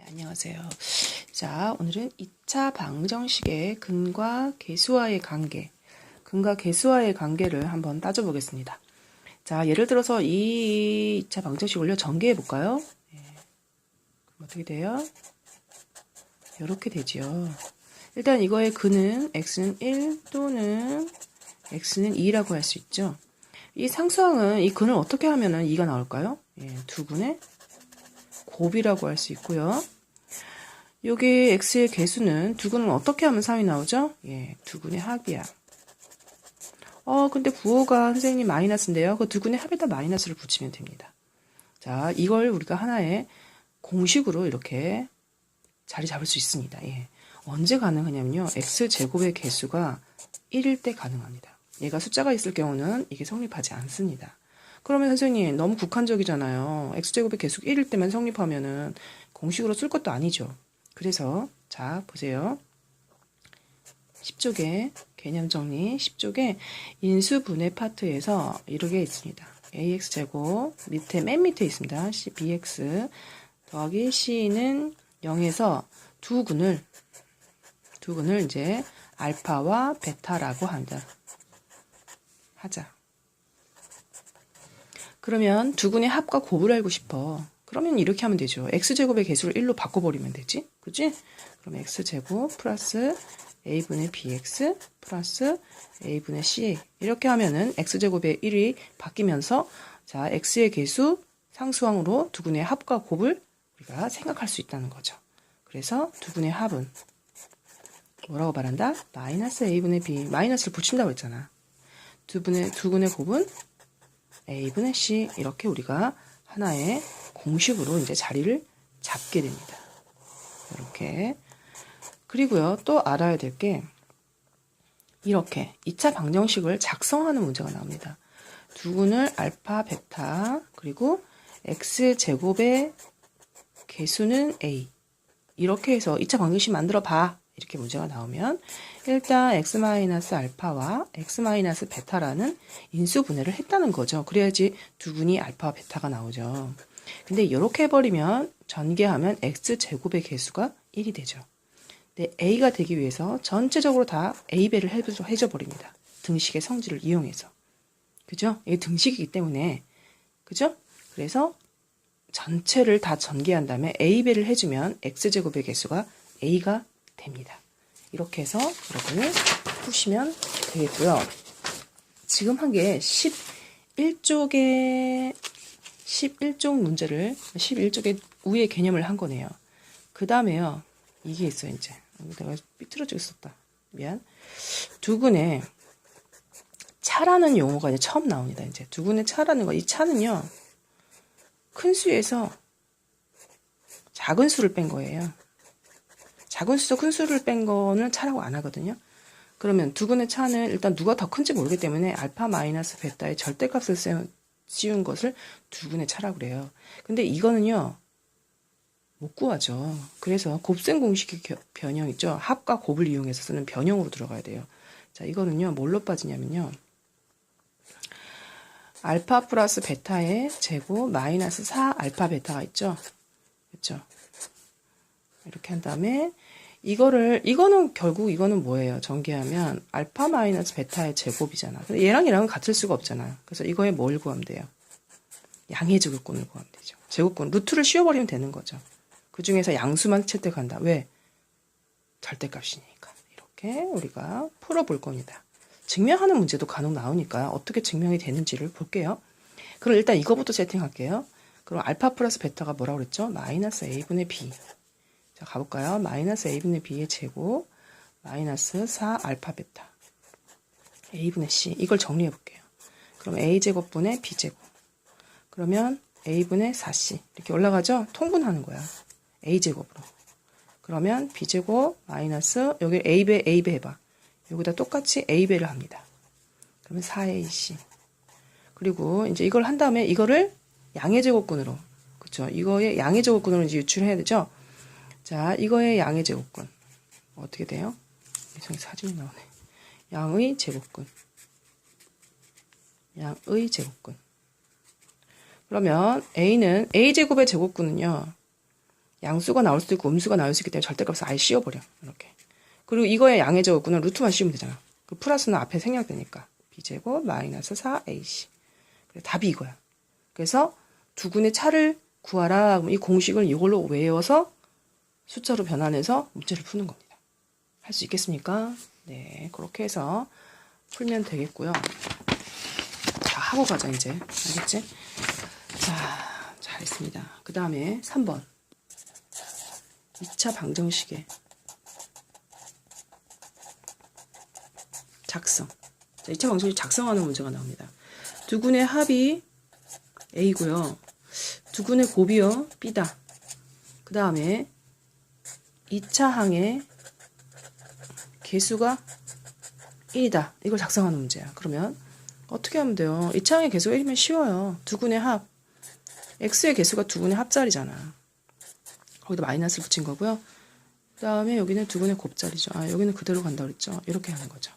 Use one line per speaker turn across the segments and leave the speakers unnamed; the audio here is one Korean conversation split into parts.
안녕하세요. 자, 오늘은 2차 방정식의 근과 계수와의 관계, 근과 계수와의 관계를 한번 따져보겠습니다. 자, 예를 들어서 이 2차 방정식을요, 전개해 볼까요? 그럼 어떻게 돼요? 이렇게 되죠. 일단 이거의 근은 x는 1 또는 x는 2라고 할 수 있죠. 이 상수항은 이 근을 어떻게 하면은 2가 나올까요? 두 근의 곱이라고 할 수 있고요. 여기 x의 개수는 두 근을 어떻게 하면 3이 나오죠? 두 근의 합이야. 근데 부호가 선생님 마이너스인데요. 그 두 근의 합에다 마이너스를 붙이면 됩니다. 자, 이걸 우리가 하나의 공식으로 이렇게 자리 잡을 수 있습니다. 언제 가능하냐면요. x제곱의 개수가 1일 때 가능합니다. 얘가 숫자가 있을 경우는 이게 성립하지 않습니다. 그러면 선생님 너무 국한적이잖아요. x제곱의 개수가 1일 때만 성립하면은 공식으로 쓸 것도 아니죠. 그래서 자 보세요. 10쪽에 개념 정리 10쪽에 인수분해 파트에서 이렇게 있습니다. ax제곱 밑에 맨 밑에 있습니다. bx 더하기 c는 0에서 두 근을 이제 알파와 베타라고 하자. 그러면 두 근의 합과 곱을 알고 싶어. 그러면 이렇게 하면 되죠. x제곱의 개수를 1로 바꿔버리면 되지. 그치? 그럼 x제곱 플러스 a분의 bx 플러스 a분의 c 이렇게 하면은 x제곱의 1이 바뀌면서 자 x의 개수 상수항으로 두 근의 합과 곱을 우리가 생각할 수 있다는 거죠. 그래서 두 근의 합은 뭐라고 말한다? 마이너스 a분의 b 마이너스를 붙인다고 했잖아. 두 근의 곱은 a분의 c 이렇게 우리가 하나의 공식으로 이제 자리를 잡게 됩니다. 이렇게. 그리고요, 또 알아야 될 게, 이렇게 2차 방정식을 작성하는 문제가 나옵니다. 두 근을 알파, 베타, 그리고 x제곱의 개수는 a. 이렇게 해서 2차 방정식 만들어 봐. 이렇게 문제가 나오면, 일단 x-알파와 x-베타라는 인수분해를 했다는 거죠. 그래야지 두 근이 알파와 베타가 나오죠. 근데 이렇게 해버리면 전개하면 x제곱의 개수가 1이 되죠. 근데 a가 되기 위해서 전체적으로 다 a배를 해줘버립니다. 등식의 성질을 이용해서. 그죠? 이게 등식이기 때문에. 그죠? 그래서 전체를 다 전개한 다음에 a배를 해주면 x제곱의 개수가 a가 됩니다. 이렇게 해서 여러분을 푸시면 되겠고요. 지금 한 게 11쪽 문제를 11쪽의 위의 개념을 한 거네요. 그 다음에요. 이게 있어요, 이제. 내가 삐뚤어지고 있었다. 미안. 두 근의 차라는 용어가 이제 처음 나옵니다. 이제 두 근의 차라는 거. 이 차는요. 큰 수에서 작은 수를 뺀 거예요. 작은 수에서 큰 수를 뺀 거는 차라고 안 하거든요. 그러면 두 근의 차는 일단 누가 더 큰지 모르기 때문에 알파 마이너스 베타의 절대값을 씌운 것을 두 근의 차라고 그래요. 근데 이거는요. 못 구하죠. 그래서 곱셈 공식의 변형 있죠. 합과 곱을 이용해서 쓰는 변형으로 들어가야 돼요. 자, 이거는요. 뭘로 빠지냐면요. 알파 플러스 베타의 제곱 마이너스 4 알파 베타가 있죠. 그렇죠? 이렇게 한 다음에 이거는 결국 이거는 뭐예요? 전개하면 알파 마이너스 베타의 제곱이잖아. 근데 얘랑은 같을 수가 없잖아요. 그래서 이거에 뭘 구하면 돼요? 양의 제곱근을 구하면 되죠. 제곱근 루트를 씌워버리면 되는 거죠. 그 중에서 양수만 채택한다. 왜? 절대값이니까. 이렇게 우리가 풀어볼 겁니다. 증명하는 문제도 간혹 나오니까 어떻게 증명이 되는지를 볼게요. 그럼 일단 이거부터 세팅할게요. 그럼 알파 플러스 베타가 뭐라고 그랬죠? 마이너스 a분의 b. 자, 가볼까요? 마이너스 a분의 b의 제곱 마이너스 4 알파 베타 a분의 c. 이걸 정리해 볼게요. 그럼 a제곱분의 b제곱. 그러면 a분의 4c. 이렇게 올라가죠? 통분하는 거야. a제곱으로. 그러면 b제곱 마이너스 여기 a배 해봐. 여기다 똑같이 a배를 합니다. 그러면 4ac. 그리고 이제 이걸 한 다음에 이거를 양의 제곱근으로. 그쵸? 이거의 양의 제곱근으로 이제 유출해야 되죠? 자, 이거의 양의 제곱근. 어떻게 돼요? 이상하게 사진이 나오네. 양의 제곱근. 양의 제곱근. 그러면 a제곱의 제곱근은요. 양수가 나올 수도 있고 음수가 나올 수 있기 때문에 절대값을 아예 씌워버려. 이렇게. 그리고 이거의 양의 제곱은 루트만 씌우면 되잖아. 그 플러스는 앞에 생략되니까. b제곱 마이너스 4ac. 답이 이거야. 그래서 두근의 차를 구하라. 이 공식을 이걸로 외워서 숫자로 변환해서 문제를 푸는 겁니다. 할 수 있겠습니까? 네, 그렇게 해서 풀면 되겠고요. 자, 하고 가자 이제. 알겠지? 자, 잘했습니다. 그 다음에 3번. 2차 방정식의 작성. 자, 2차 방정식 작성하는 문제가 나옵니다. 두근의 합이 A고요. 두근의 곱이요. B다. 그 다음에 2차 항의 개수가 1이다. 이걸 작성하는 문제야. 그러면 어떻게 하면 돼요? 2차 항의 개수가 1이면 쉬워요. 두근의 합. X의 개수가 두근의 합자리잖아. 거기다 마이너스를 붙인 거고요. 그 다음에 여기는 두근의 곱자리죠. 아, 여기는 그대로 간다 그랬죠. 이렇게 하는 거죠.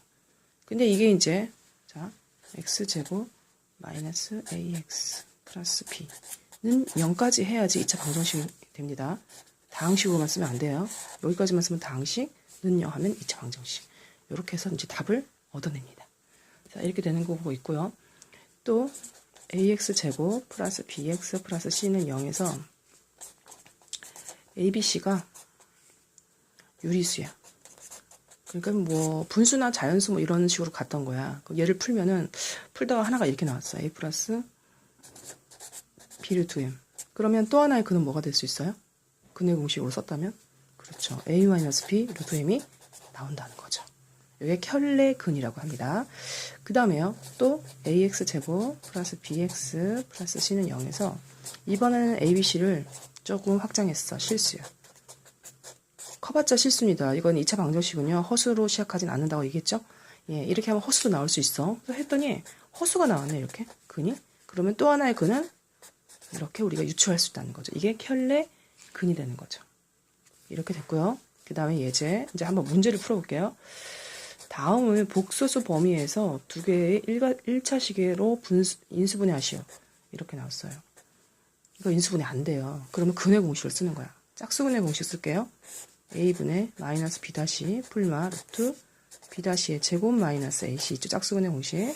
근데 이게 이제, 자, X제곱 마이너스 AX 플러스 B는 0까지 해야지 2차 방정식이 됩니다. 다항식으로만 쓰면 안 돼요. 여기까지만 쓰면 다항식,는요 하면 2차 방정식. 이렇게 해서 이제 답을 얻어냅니다. 자, 이렇게 되는 거 보고 있고요. 또 AX제곱 플러스 BX 플러스 C는 0에서 ABC가 유리수야. 그러니까 뭐 분수나 자연수 뭐 이런 식으로 갔던 거야. 얘를 풀면은 풀다가 하나가 이렇게 나왔어. A 플러스 B를 2M. 그러면 또 하나의 근은 뭐가 될 수 있어요? 근의 공식으로 썼다면? 그렇죠. A 마이너스 B 루트 M이 나온다는 거죠. 이게 켤레 근이라고 합니다. 그 다음에요. 또 AX제곱 플러스 BX 플러스 C는 0에서 이번에는 ABC를 조금 확장했어. 실수야. 커봤자 실수입니다. 이건 2차 방정식은요. 허수로 시작하진 않는다고 얘기했죠? 예, 이렇게 하면 허수도 나올 수 있어. 했더니 허수가 나왔네. 이렇게 근이. 그러면 또 하나의 근은 이렇게 우리가 유추할 수 있다는 거죠. 이게 켤레 근이 되는 거죠. 이렇게 됐고요. 그 다음에 예제. 이제 한번 문제를 풀어볼게요. 다음은 복소수 범위에서 두 개의 1차 시계로 인수분해하시오. 이렇게 나왔어요. 이거 인수분해 안 돼요. 그러면 근의 공식을 쓰는 거야. 짝수근의 공식 쓸게요. A분의 마이너스 B 다시 풀마 루트 B 다시의 제곱 마이너스 AC 있죠. 짝수근의 공식.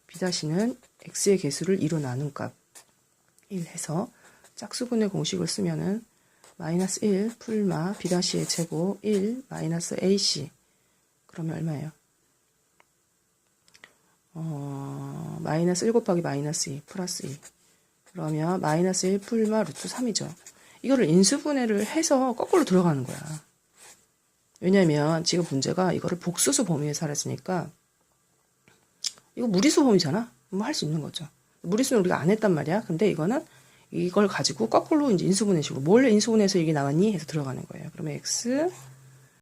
B 다시는 X의 개수를 2로 나눈 값 1 해서 짝수근의 공식을 쓰면은 마이너스 1 풀마 B 다시의 제곱 1 마이너스 AC 그러면 얼마예요? 마이너스 1 곱하기 마이너스 2 플러스 2 그러면 마이너스 1 풀마 루트 3이죠. 이거를 인수분해를 해서 거꾸로 들어가는 거야. 왜냐면 지금 문제가 이거를 복수수 범위에서 하랬으니까 이거 무리수 범위잖아. 뭐 할 수 있는 거죠. 무리수는 우리가 안 했단 말이야. 근데 이거는 이걸 가지고 거꾸로 이제 인수분해식으로 뭘 인수분해해서 이게 나왔니? 해서 들어가는 거예요. 그러면 X